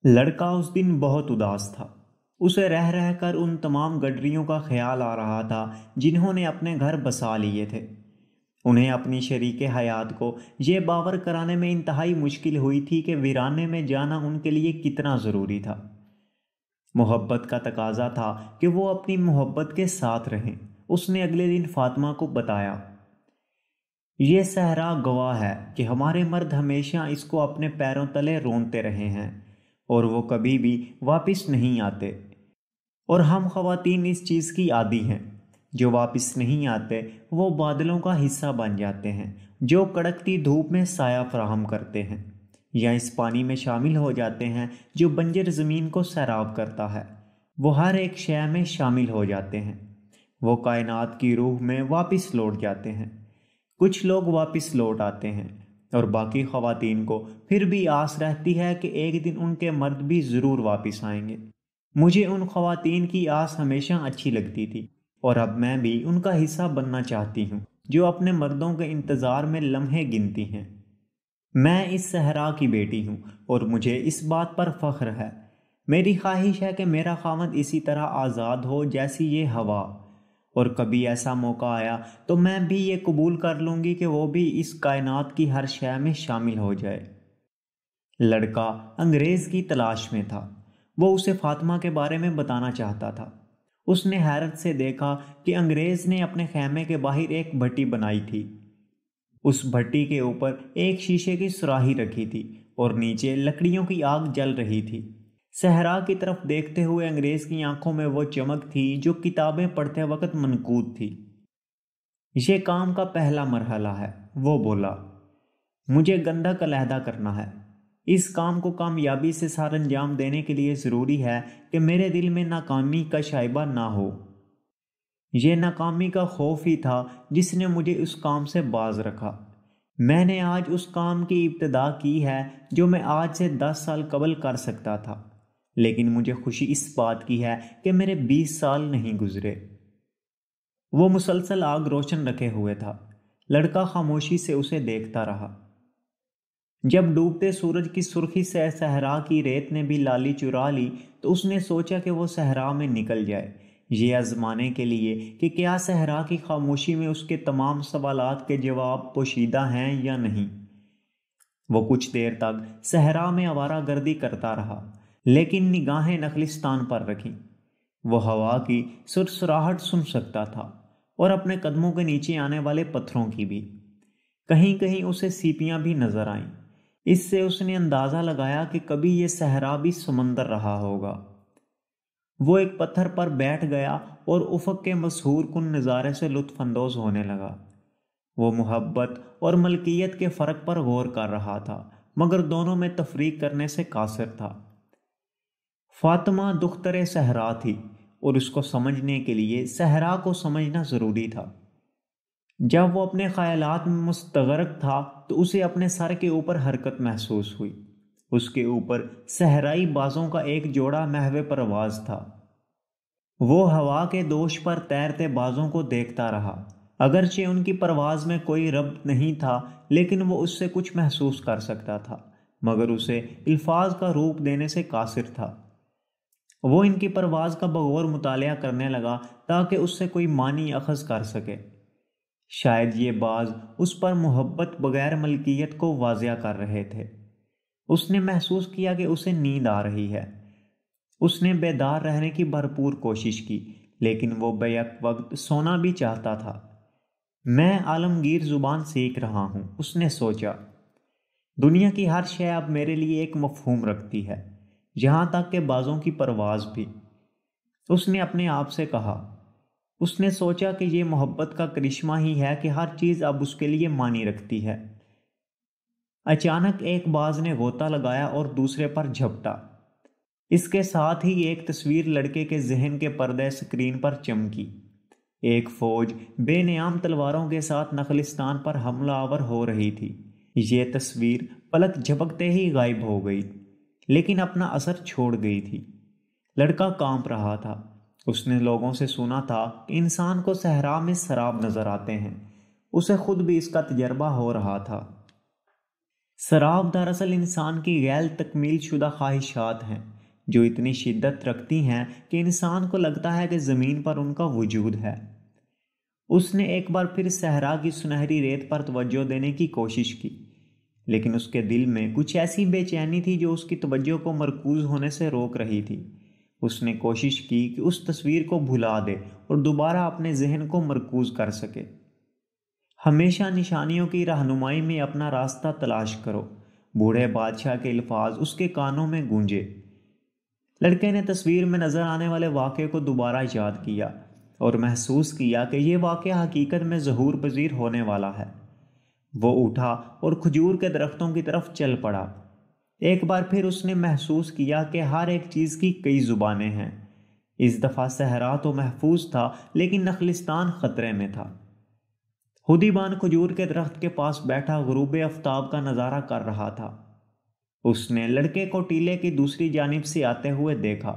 لڑکا اس دن بہت اداس تھا۔ اسے رہ رہ کر ان تمام گڈریوں کا خیال آ رہا تھا جنہوں نے اپنے گھر بسا لیے تھے۔ انہیں اپنی شریک حیات کو یہ باور کرانے میں انتہائی مشکل ہوئی تھی کہ ویرانے میں جانا ان کے لیے کتنا ضروری تھا۔ محبت کا تقاضا تھا کہ وہ اپنی محبت کے ساتھ رہیں۔ اس نے اگلے دن فاطمہ کو بتایا، یہ صحرا گواہ ہے کہ ہمارے مرد ہمیشہ اس کو اپنے پیروں تلے رونتے رہے ہیں اور وہ کبھی بھی واپس نہیں آتے، اور ہم خواتین اس چیز کی عادی ہیں۔ جو واپس نہیں آتے وہ بادلوں کا حصہ بن جاتے ہیں جو کڑکتی دھوپ میں سایہ فراہم کرتے ہیں، یا اس پانی میں شامل ہو جاتے ہیں جو بنجر زمین کو سیراب کرتا ہے۔ وہ ہر ایک شے میں شامل ہو جاتے ہیں۔ وہ کائنات کی روح میں واپس لوٹ جاتے ہیں۔ کچھ لوگ واپس لوٹ آتے ہیں اور باقی خواتین کو پھر بھی آس رہتی ہے کہ ایک دن ان کے مرد بھی ضرور واپس آئیں گے۔ مجھے ان خواتین کی آس ہمیشہ اچھی لگتی تھی، اور اب میں بھی ان کا حصہ بننا چاہتی ہوں جو اپنے مردوں کے انتظار میں لمحے گنتی ہیں۔ میں اس صحرا کی بیٹی ہوں اور مجھے اس بات پر فخر ہے۔ میری خواہش ہے کہ میرا خاوند اسی طرح آزاد ہو جیسی یہ ہوا، اور کبھی ایسا موقع آیا تو میں بھی یہ قبول کر لوں گی کہ وہ بھی اس کائنات کی ہر شے میں شامل ہو جائے۔ لڑکا انگریز کی تلاش میں تھا۔ وہ اسے فاطمہ کے بارے میں بتانا چاہتا تھا۔ اس نے حیرت سے دیکھا کہ انگریز نے اپنے خیمے کے باہر ایک بھٹی بنائی تھی۔ اس بھٹی کے اوپر ایک شیشے کی سراہی رکھی تھی اور نیچے لکڑیوں کی آگ جل رہی تھی۔ صحرا کی طرف دیکھتے ہوئے انگریز کی آنکھوں میں وہ چمک تھی جو کتابیں پڑھتے وقت منقود تھی۔ یہ کام کا پہلا مرحلہ ہے، وہ بولا۔ مجھے گندھک علیحدہ کرنا ہے۔ اس کام کو کامیابی سے سر انجام دینے کے لیے ضروری ہے کہ میرے دل میں ناکامی کا شائبہ نہ ہو۔ یہ ناکامی کا خوف ہی تھا جس نے مجھے اس کام سے باز رکھا۔ میں نے آج اس کام کی ابتدا کی ہے جو میں آج سے 10 سال قبل کر سکتا تھا، لیکن مجھے خوشی اس بات کی ہے کہ میرے 20 سال نہیں گزرے۔ وہ مسلسل آگ روشن رکھے ہوئے تھا۔ لڑکا خاموشی سے اسے دیکھتا رہا۔ جب ڈوبتے سورج کی سرخی سے صحرا کی ریت نے بھی لالی چرا لی تو اس نے سوچا کہ وہ صحرا میں نکل جائے، یہ آزمانے کے لیے کہ کیا صحرا کی خاموشی میں اس کے تمام سوالات کے جواب پوشیدہ ہیں یا نہیں۔ وہ کچھ دیر تک صحرا میں آوارہ گردی کرتا رہا، لیکن نگاہیں نخلستان پر رکھیں۔ وہ ہوا کی سرسراہٹ سن سکتا تھا اور اپنے قدموں کے نیچے آنے والے پتھروں کی بھی۔ کہیں کہیں اسے سیپیاں بھی نظر آئیں۔ اس سے اس نے اندازہ لگایا کہ کبھی یہ صحرا بھی سمندر رہا ہوگا۔ وہ ایک پتھر پر بیٹھ گیا اور افق کے مسحور کن نظارے سے لطف اندوز ہونے لگا۔ وہ محبت اور ملکیت کے فرق پر غور کر رہا تھا، مگر دونوں میں تفریق کرنے سے قاصر تھا۔ فاطمہ دختر صحرا تھی اور اس کو سمجھنے کے لیے صحرا کو سمجھنا ضروری تھا۔ جب وہ اپنے خیالات میں مستغرق تھا تو اسے اپنے سر کے اوپر حرکت محسوس ہوئی۔ اس کے اوپر صحرائی بازوں کا ایک جوڑا محو پرواز تھا۔ وہ ہوا کے دوش پر تیرتے بازوں کو دیکھتا رہا۔ اگرچہ ان کی پرواز میں کوئی ربط نہیں تھا، لیکن وہ اس سے کچھ محسوس کر سکتا تھا، مگر اسے الفاظ کا روپ دینے سے قاصر تھا۔ وہ ان کی پرواز کا بغور مطالعہ کرنے لگا تاکہ اس سے کوئی معنی اخذ کر سکے۔ شاید یہ باز اس پر محبت بغیر ملکیت کو واضح کر رہے تھے۔ اس نے محسوس کیا کہ اسے نیند آ رہی ہے۔ اس نے بیدار رہنے کی بھرپور کوشش کی، لیکن وہ بیک وقت سونا بھی چاہتا تھا۔ میں عالمگیر زبان سیکھ رہا ہوں، اس نے سوچا۔ دنیا کی ہر شے اب میرے لیے ایک مفہوم رکھتی ہے، یہاں تک کہ بازوں کی پرواز بھی۔ اس نے اپنے آپ سے کہا۔ اس نے سوچا کہ یہ محبت کا کرشمہ ہی ہے کہ ہر چیز اب اس کے لیے معنی رکھتی ہے۔ اچانک ایک باز نے غوطہ لگایا اور دوسرے پر جھپٹا۔ اس کے ساتھ ہی ایک تصویر لڑکے کے ذہن کے پردے اسکرین پر چمکی۔ ایک فوج بے نیام تلواروں کے ساتھ نخلستان پر حملہ آور ہو رہی تھی۔ یہ تصویر پلک جھپکتے ہی غائب ہو گئی، لیکن اپنا اثر چھوڑ گئی تھی۔ لڑکا کانپ رہا تھا۔ اس نے لوگوں سے سنا تھا کہ انسان کو صحرا میں سراب نظر آتے ہیں۔ اسے خود بھی اس کا تجربہ ہو رہا تھا۔ سراب دراصل انسان کی غیر تکمیل شدہ خواہشات ہیں جو اتنی شدت رکھتی ہیں کہ انسان کو لگتا ہے کہ زمین پر ان کا وجود ہے۔ اس نے ایک بار پھر صحرا کی سنہری ریت پر توجہ دینے کی کوشش کی، لیکن اس کے دل میں کچھ ایسی بے چینی تھی جو اس کی توجہ کو مرکوز ہونے سے روک رہی تھی۔ اس نے کوشش کی کہ اس تصویر کو بھلا دے اور دوبارہ اپنے ذہن کو مرکوز کر سکے۔ ہمیشہ نشانیوں کی رہنمائی میں اپنا راستہ تلاش کرو، بوڑھے بادشاہ کے الفاظ اس کے کانوں میں گونجے۔ لڑکے نے تصویر میں نظر آنے والے واقعے کو دوبارہ یاد کیا اور محسوس کیا کہ یہ واقعہ حقیقت میں ظہور پذیر ہونے والا ہے۔ وہ اٹھا اور کھجور کے درختوں کی طرف چل پڑا۔ ایک بار پھر اس نے محسوس کیا کہ ہر ایک چیز کی کئی زبانیں ہیں۔ اس دفعہ صحرا تو محفوظ تھا لیکن نخلستان خطرے میں تھا۔ خودیبان کھجور کے درخت کے پاس بیٹھا غروب آفتاب کا نظارہ کر رہا تھا۔ اس نے لڑکے کو ٹیلے کی دوسری جانب سے آتے ہوئے دیکھا۔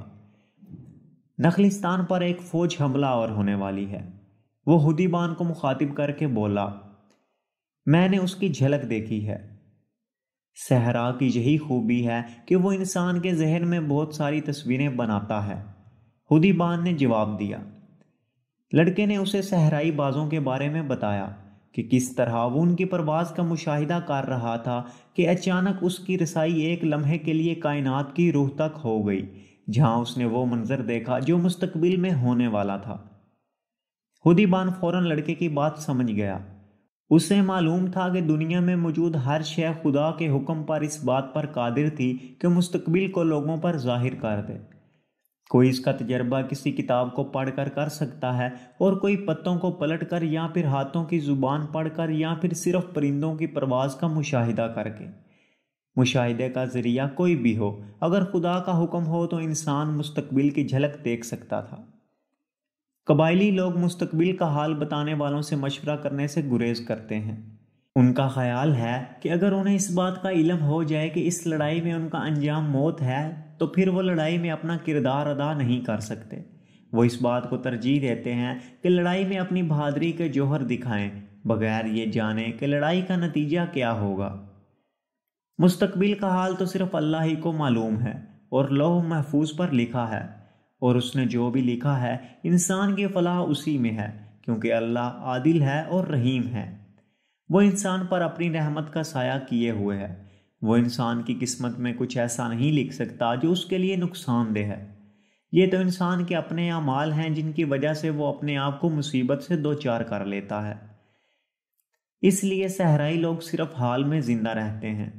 نخلستان پر ایک فوج حملہ آور ہونے والی ہے۔ وہ خودیبان کو مخاطب کر کے بولا، میں نے اس کی جھلک دیکھی ہے۔ صحرا کی یہی خوبی ہے کہ وہ انسان کے ذہن میں بہت ساری تصویریں بناتا ہے، خودیبان نے جواب دیا۔ لڑکے نے اسے صحرائی بازوں کے بارے میں بتایا کہ کس طرح وہ ان کی پرواز کا مشاہدہ کر رہا تھا کہ اچانک اس کی رسائی ایک لمحے کے لیے کائنات کی روح تک ہو گئی، جہاں اس نے وہ منظر دیکھا جو مستقبل میں ہونے والا تھا۔ خودیبان فوراً لڑکے کی بات سمجھ گیا۔ اسے معلوم تھا کہ دنیا میں موجود ہر شے خدا کے حکم پر اس بات پر قادر تھی کہ مستقبل کو لوگوں پر ظاہر کر دے۔ کوئی اس کا تجربہ کسی کتاب کو پڑھ کر سکتا ہے اور کوئی پتوں کو پلٹ کر یا پھر ہاتھوں کی زبان پڑھ کر یا پھر صرف پرندوں کی پرواز کا مشاہدہ کر کے۔ مشاہدے کا ذریعہ کوئی بھی ہو، اگر خدا کا حکم ہو تو انسان مستقبل کی جھلک دیکھ سکتا تھا۔ قبائلی لوگ مستقبل کا حال بتانے والوں سے مشورہ کرنے سے گریز کرتے ہیں۔ ان کا خیال ہے کہ اگر انہیں اس بات کا علم ہو جائے کہ اس لڑائی میں ان کا انجام موت ہے تو پھر وہ لڑائی میں اپنا کردار ادا نہیں کر سکتے۔ وہ اس بات کو ترجیح دیتے ہیں کہ لڑائی میں اپنی بہادری کے جوہر دکھائیں، بغیر یہ جانے کہ لڑائی کا نتیجہ کیا ہوگا۔ مستقبل کا حال تو صرف اللہ ہی کو معلوم ہے اور لوح محفوظ پر لکھا ہے، اور اس نے جو بھی لکھا ہے انسان کی فلاح اسی میں ہے، کیونکہ اللہ عادل ہے اور رحیم ہے۔ وہ انسان پر اپنی رحمت کا سایہ کیے ہوئے ہے۔ وہ انسان کی قسمت میں کچھ ایسا نہیں لکھ سکتا جو اس کے لیے نقصان دہ ہے۔ یہ تو انسان کے اپنے اعمال ہیں جن کی وجہ سے وہ اپنے آپ کو مصیبت سے دوچار کر لیتا ہے۔ اس لیے صحرائی لوگ صرف حال میں زندہ رہتے ہیں۔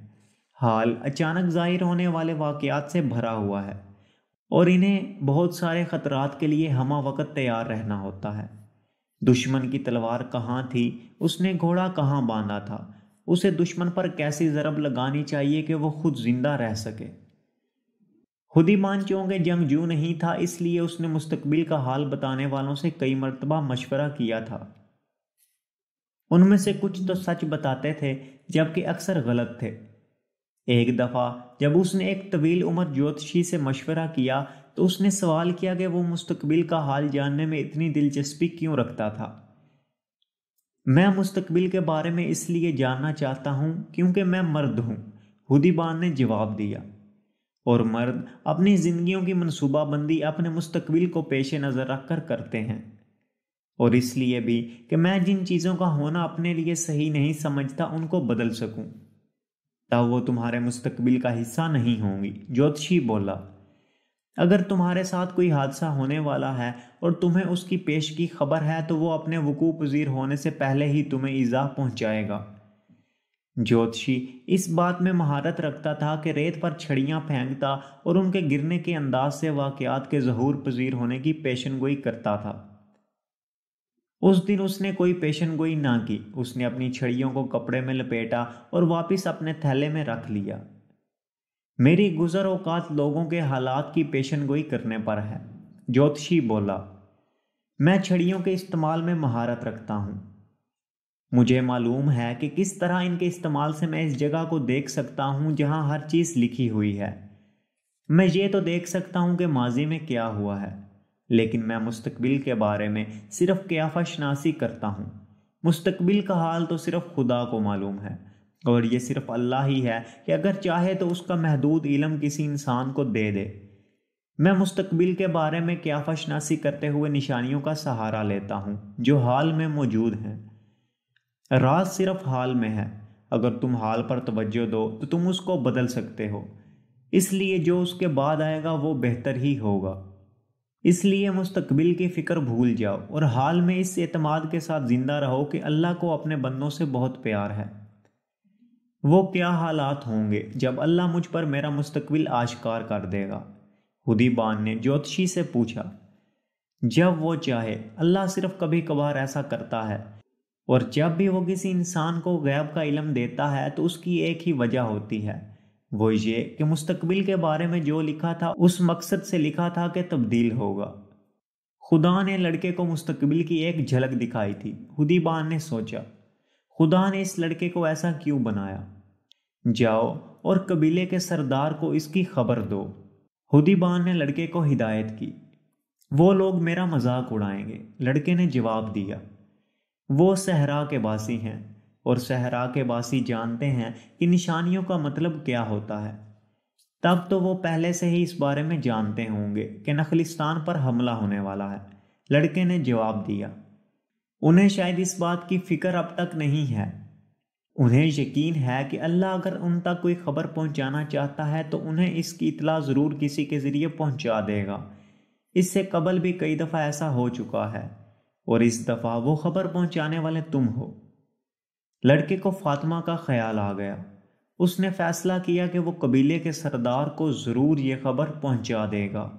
حال اچانک ظاہر ہونے والے واقعات سے بھرا ہوا ہے اور انہیں بہت سارے خطرات کے لیے ہمہ وقت تیار رہنا ہوتا ہے۔ دشمن کی تلوار کہاں تھی، اس نے گھوڑا کہاں باندھا تھا، اسے دشمن پر کیسی ضرب لگانی چاہیے کہ وہ خود زندہ رہ سکے۔ خودیبان چونکہ جنگجو نہیں تھا، اس لیے اس نے مستقبل کا حال بتانے والوں سے کئی مرتبہ مشورہ کیا تھا۔ ان میں سے کچھ تو سچ بتاتے تھے جبکہ اکثر غلط تھے۔ ایک دفعہ جب اس نے ایک طویل عمر جوتشی سے مشورہ کیا تو اس نے سوال کیا کہ وہ مستقبل کا حال جاننے میں اتنی دلچسپی کیوں رکھتا تھا۔ میں مستقبل کے بارے میں اس لیے جاننا چاہتا ہوں کیونکہ میں مرد ہوں، خودیبان نے جواب دیا، اور مرد اپنی زندگیوں کی منصوبہ بندی اپنے مستقبل کو پیش نظر رکھ کر کرتے ہیں، اور اس لیے بھی کہ میں جن چیزوں کا ہونا اپنے لیے صحیح نہیں سمجھتا ان کو بدل سکوں، تب وہ تمہارے مستقبل کا حصہ نہیں ہوں گی۔ جوتشی بولا، اگر تمہارے ساتھ کوئی حادثہ ہونے والا ہے اور تمہیں اس کی پیشگی خبر ہے تو وہ اپنے وقوع پذیر ہونے سے پہلے ہی تمہیں ایذا پہنچائے گا۔ جوتشی اس بات میں مہارت رکھتا تھا کہ ریت پر چھڑیاں پھینکتا اور ان کے گرنے کے انداز سے واقعات کے ظہور پذیر ہونے کی پیشن گوئی کرتا تھا۔ اس دن اس نے کوئی پیشن گوئی نہ کی۔ اس نے اپنی چھڑیوں کو کپڑے میں لپیٹا اور واپس اپنے تھیلے میں رکھ لیا۔ میری گزر اوقات لوگوں کے حالات کی پیشن گوئی کرنے پر ہے، جوتشی بولا۔ میں چھڑیوں کے استعمال میں مہارت رکھتا ہوں۔ مجھے معلوم ہے کہ کس طرح ان کے استعمال سے میں اس جگہ کو دیکھ سکتا ہوں جہاں ہر چیز لکھی ہوئی ہے۔ میں یہ تو دیکھ سکتا ہوں کہ ماضی میں کیا ہوا ہے، لیکن میں مستقبل کے بارے میں صرف قیافہ شناسی کرتا ہوں۔ مستقبل کا حال تو صرف خدا کو معلوم ہے۔ اور یہ صرف اللہ ہی ہے کہ اگر چاہے تو اس کا محدود علم کسی انسان کو دے دے۔ میں مستقبل کے بارے میں قیافہ شناسی کرتے ہوئے نشانیوں کا سہارا لیتا ہوں جو حال میں موجود ہیں۔ راز صرف حال میں ہے، اگر تم حال پر توجہ دو تو تم اس کو بدل سکتے ہو، اس لیے جو اس کے بعد آئے گا وہ بہتر ہی ہوگا۔ اس لیے مستقبل کی فکر بھول جاؤ اور حال میں اس اعتماد کے ساتھ زندہ رہو کہ اللہ کو اپنے بندوں سے بہت پیار ہے۔ وہ کیا حالات ہوں گے جب اللہ مجھ پر میرا مستقبل آشکار کر دے گا؟ خدیبان نے جوتشی سے پوچھا۔ جب وہ چاہے، اللہ صرف کبھی کبھار ایسا کرتا ہے، اور جب بھی وہ کسی انسان کو غیب کا علم دیتا ہے تو اس کی ایک ہی وجہ ہوتی ہے، وہ یہ کہ مستقبل کے بارے میں جو لکھا تھا اس مقصد سے لکھا تھا کہ تبدیل ہوگا۔ خدا نے لڑکے کو مستقبل کی ایک جھلک دکھائی تھی۔ خدیبان نے سوچا، خدا نے اس لڑکے کو ایسا کیوں بنایا؟ جاؤ اور قبیلے کے سردار کو اس کی خبر دو۔ خدیبان نے لڑکے کو ہدایت کی۔ وہ لوگ میرا مذاق اڑائیں گے، لڑکے نے جواب دیا۔ وہ صحرا کے باسی ہیں، اور صحرا کے باسی جانتے ہیں کہ نشانیوں کا مطلب کیا ہوتا ہے۔ تب تو وہ پہلے سے ہی اس بارے میں جانتے ہوں گے کہ نخلستان پر حملہ ہونے والا ہے، لڑکے نے جواب دیا۔ انہیں شاید اس بات کی فکر اب تک نہیں ہے۔ انہیں یقین ہے کہ اللہ اگر ان تک کوئی خبر پہنچانا چاہتا ہے تو انہیں اس کی اطلاع ضرور کسی کے ذریعے پہنچا دے گا۔ اس سے قبل بھی کئی دفعہ ایسا ہو چکا ہے، اور اس دفعہ وہ خبر پہنچانے والے تم ہو۔ لڑکے کو فاطمہ کا خیال آ گیا۔ اس نے فیصلہ کیا کہ وہ قبیلے کے سردار کو ضرور یہ خبر پہنچا دے گا۔